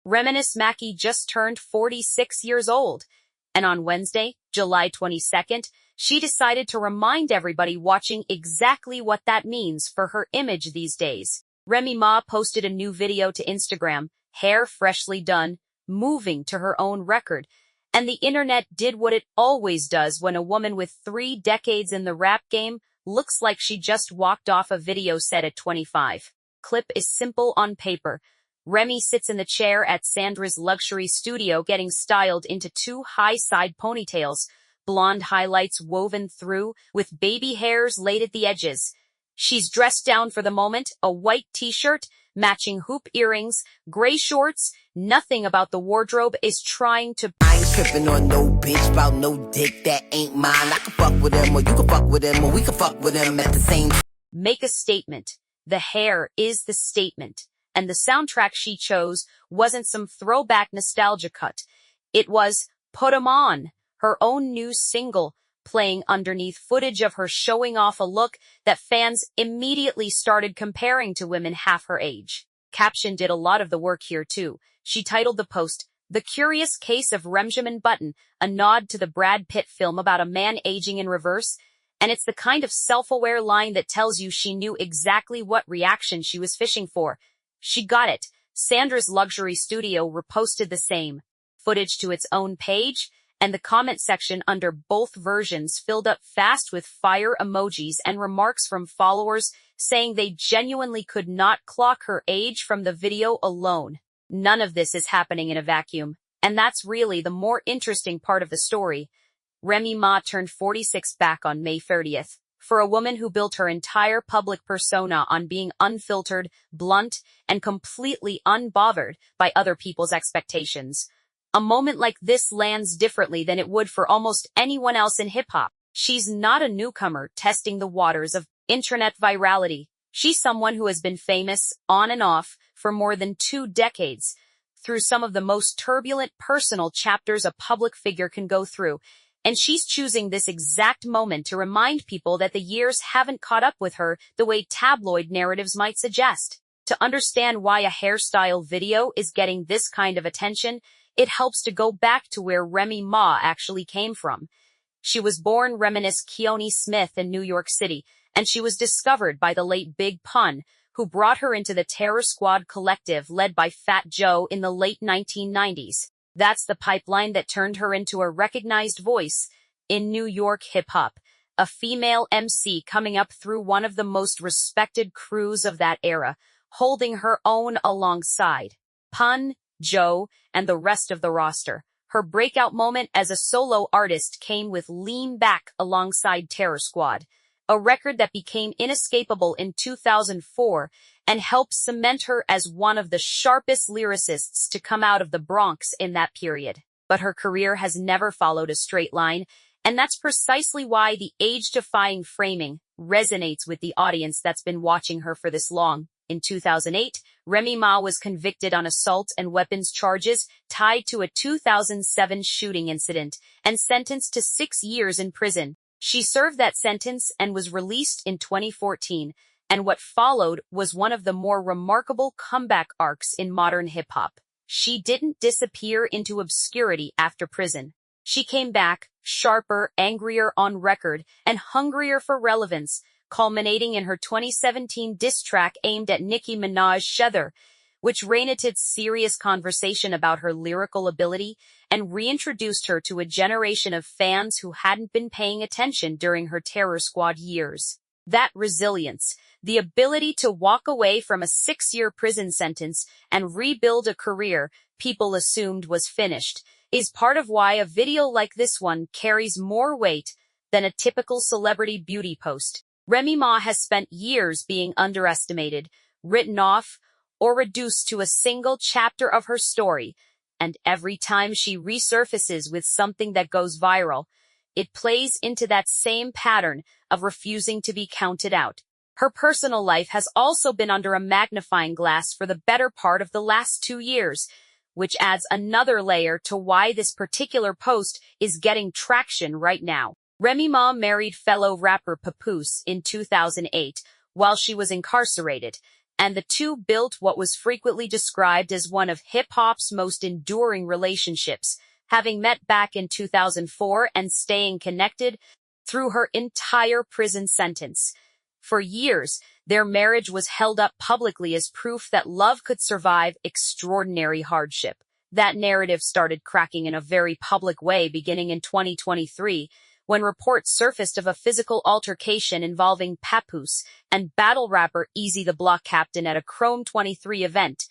Remjamin just turned 46 years old, and on Wednesday, July 22nd, she decided to remind everybody watching exactly what that means for her image these days. Remy Ma posted a new video to Instagram, hair freshly done, moving to her own record, and the internet did what it always does when a woman with 3 decades in the rap game looks like she just walked off a video set at 25. Clip is simple on paper. Remy sits in the chair at Sandra's luxury studio getting styled into 2 high-side ponytails, blonde highlights woven through with baby hairs laid at the edges. She's dressed down for the moment, a white t-shirt, matching hoop earrings, gray shorts. Nothing about the wardrobe is trying to... I ain't tripping on no bitch about no dick that ain't mine. I can fuck with him, or you can fuck with him, or we can fuck with him at the same time. Make a statement. The hair is the statement. And the soundtrack she chose wasn't some throwback nostalgia cut. It was Put 'Em On, her own new single, playing underneath footage of her showing off a look that fans immediately started comparing to women half her age. Caption did a lot of the work here too. She titled the post, "The Curious Case of Remjamin Button," a nod to the Brad Pitt film about a man aging in reverse, and it's the kind of self-aware line that tells you she knew exactly what reaction she was fishing for. She got it. Sandra's luxury studio reposted the same footage to its own page, and the comment section under both versions filled up fast with fire emojis and remarks from followers saying they genuinely could not clock her age from the video alone. None of this is happening in a vacuum, and that's really the more interesting part of the story. Remy Ma turned 46 back on May 30th. For a woman who built her entire public persona on being unfiltered, blunt, and completely unbothered by other people's expectations. A moment like this lands differently than it would for almost anyone else in hip-hop. She's not a newcomer testing the waters of internet virality. She's someone who has been famous, on and off, for more than 2 decades, through some of the most turbulent personal chapters a public figure can go through. And she's choosing this exact moment to remind people that the years haven't caught up with her the way tabloid narratives might suggest. To understand why a hairstyle video is getting this kind of attention, it helps to go back to where Remy Ma actually came from. She was born Reminisce Keone Smith in New York City, and she was discovered by the late Big Pun, who brought her into the Terror Squad collective led by Fat Joe in the late 1990s. That's the pipeline that turned her into a recognized voice in New York hip-hop, a female MC coming up through one of the most respected crews of that era, holding her own alongside Pun, Joe, and the rest of the roster. Her breakout moment as a solo artist came with Lean Back alongside Terror Squad, a record that became inescapable in 2004 and helped cement her as one of the sharpest lyricists to come out of the Bronx in that period. But her career has never followed a straight line, and that's precisely why the age-defying framing resonates with the audience that's been watching her for this long. In 2008, Remy Ma was convicted on assault and weapons charges tied to a 2007 shooting incident and sentenced to 6 years in prison. She served that sentence and was released in 2014, and what followed was one of the more remarkable comeback arcs in modern hip-hop. She didn't disappear into obscurity after prison. She came back, sharper, angrier on record, and hungrier for relevance, culminating in her 2017 diss track aimed at Nicki Minaj Shether, which reignited serious conversation about her lyrical ability and reintroduced her to a generation of fans who hadn't been paying attention during her Terror Squad years. That resilience, the ability to walk away from a 6-year prison sentence and rebuild a career people assumed was finished, is part of why a video like this one carries more weight than a typical celebrity beauty post. Remy Ma has spent years being underestimated, written off, or reduced to a single chapter of her story, and every time she resurfaces with something that goes viral, it plays into that same pattern of refusing to be counted out. Her personal life has also been under a magnifying glass for the better part of the last 2 years, which adds another layer to why this particular post is getting traction right now. Remy Ma married fellow rapper Papoose in 2008 while she was incarcerated, and the two built what was frequently described as one of hip-hop's most enduring relationships, having met back in 2004 and staying connected through her entire prison sentence. For years, their marriage was held up publicly as proof that love could survive extraordinary hardship. That narrative started cracking in a very public way beginning in 2023, when reports surfaced of a physical altercation involving Papoose and battle rapper Easy the Block Captain at a Chrome 23 event.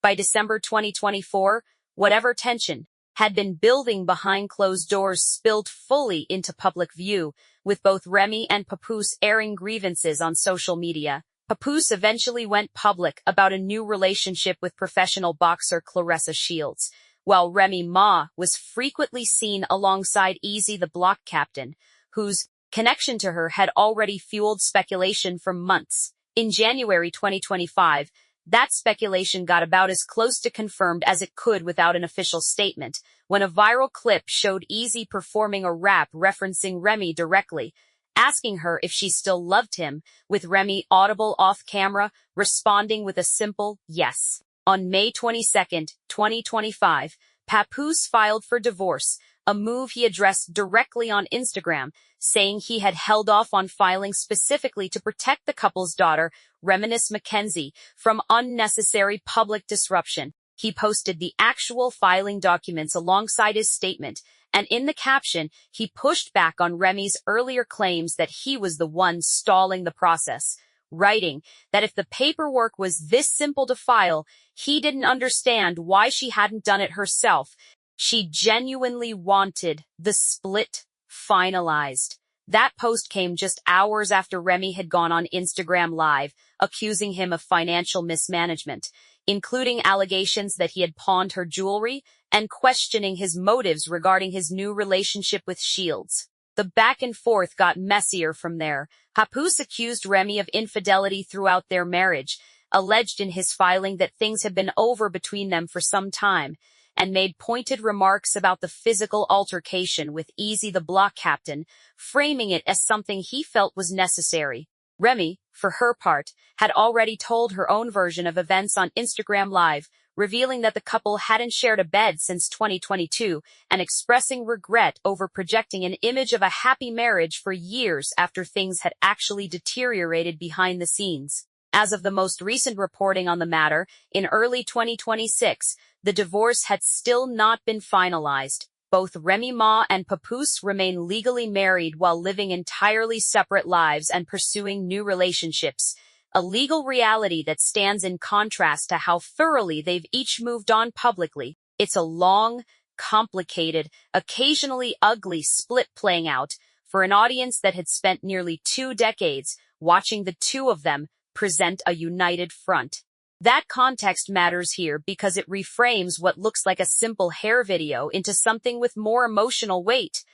By December 2024, whatever tension had been building behind closed doors spilled fully into public view, with both Remy and Papoose airing grievances on social media. Papoose eventually went public about a new relationship with professional boxer Claressa Shields, while Remy Ma was frequently seen alongside Easy the Block Captain, whose connection to her had already fueled speculation for months. In January 2025, that speculation got about as close to confirmed as it could without an official statement, when a viral clip showed Easy performing a rap referencing Remy directly, asking her if she still loved him, with Remy audible off-camera, responding with a simple yes. On May 22, 2025, Papoose filed for divorce, a move he addressed directly on Instagram, saying he had held off on filing specifically to protect the couple's daughter, Reminisce Mackenzie, from unnecessary public disruption. He posted the actual filing documents alongside his statement, and in the caption, he pushed back on Remy's earlier claims that he was the one stalling the process, writing that if the paperwork was this simple to file, he didn't understand why she hadn't done it herself. She genuinely wanted the split finalized. That post came just hours after Remy had gone on Instagram Live, accusing him of financial mismanagement, including allegations that he had pawned her jewelry and questioning his motives regarding his new relationship with Shields. The back and forth got messier from there. Papoose accused Remy of infidelity throughout their marriage, alleged in his filing that things had been over between them for some time, and made pointed remarks about the physical altercation with Easy the Block Captain, framing it as something he felt was necessary. Remy, for her part, had already told her own version of events on Instagram Live, revealing that the couple hadn't shared a bed since 2022 and expressing regret over projecting an image of a happy marriage for years after things had actually deteriorated behind the scenes. As of the most recent reporting on the matter, in early 2026, the divorce had still not been finalized. Both Remy Ma and Papoose remain legally married while living entirely separate lives and pursuing new relationships, a legal reality that stands in contrast to how thoroughly they've each moved on publicly. It's a long, complicated, occasionally ugly split playing out for an audience that had spent nearly 2 decades watching the two of them present a united front. That context matters here because it reframes what looks like a simple hair video into something with more emotional weight.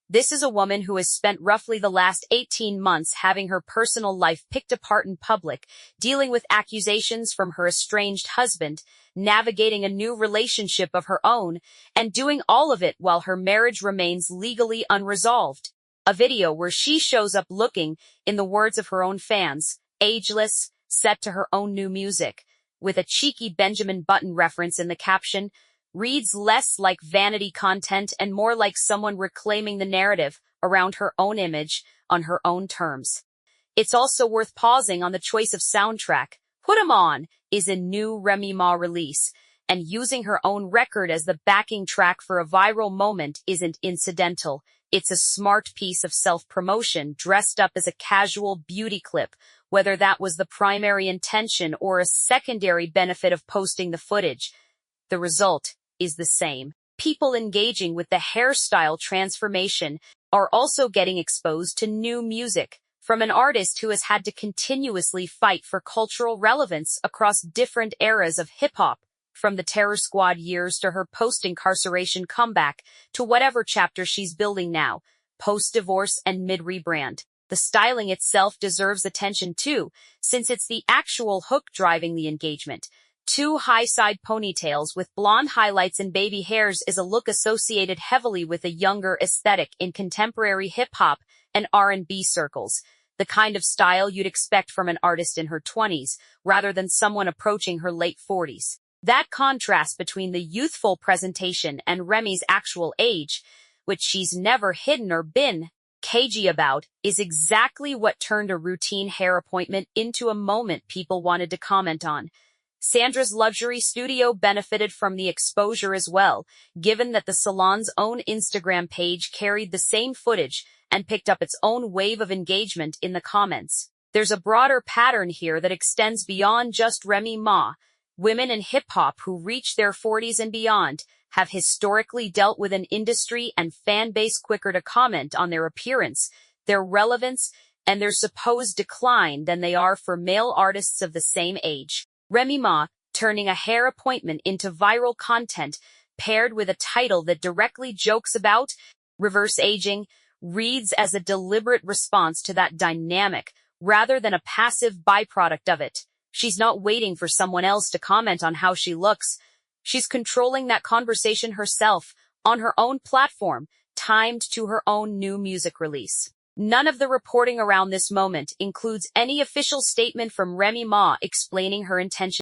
This is a woman who has spent roughly the last 18 months having her personal life picked apart in public, dealing with accusations from her estranged husband, navigating a new relationship of her own, and doing all of it while her marriage remains legally unresolved. A video where she shows up looking, in the words of her own fans, ageless, set to her own new music, with a cheeky Remjamin Button reference in the caption, reads less like vanity content and more like someone reclaiming the narrative around her own image on her own terms. It's also worth pausing on the choice of soundtrack. Put 'Em On is a new Remy Ma release, and using her own record as the backing track for a viral moment isn't incidental. It's a smart piece of self-promotion dressed up as a casual beauty clip, whether that was the primary intention or a secondary benefit of posting the footage. The result is the same. People engaging with the hairstyle transformation are also getting exposed to new music from an artist who has had to continuously fight for cultural relevance across different eras of hip-hop, from the Terror Squad years to her post-incarceration comeback to whatever chapter she's building now, post-divorce and mid-rebrand. The styling itself deserves attention too, since it's the actual hook driving the engagement. 2 high-side ponytails with blonde highlights and baby hairs is a look associated heavily with a younger aesthetic in contemporary hip-hop and R&B circles. the kind of style you'd expect from an artist in her 20s, rather than someone approaching her late 40s. That contrast between the youthful presentation and Remy's actual age, which she's never hidden or been cagey about, is exactly what turned a routine hair appointment into a moment people wanted to comment on. Sandra's luxury studio benefited from the exposure as well, given that the salon's own Instagram page carried the same footage and picked up its own wave of engagement in the comments. There's a broader pattern here that extends beyond just Remy Ma. Women in hip-hop who reach their 40s and beyond have historically dealt with an industry and fan base quicker to comment on their appearance, their relevance, and their supposed decline than they are for male artists of the same age. Remy Ma, turning a hair appointment into viral content, paired with a title that directly jokes about reverse aging, reads as a deliberate response to that dynamic, rather than a passive byproduct of it. She's not waiting for someone else to comment on how she looks. She's controlling that conversation herself, on her own platform, timed to her own new music release. None of the reporting around this moment includes any official statement from Remy Ma explaining her intention.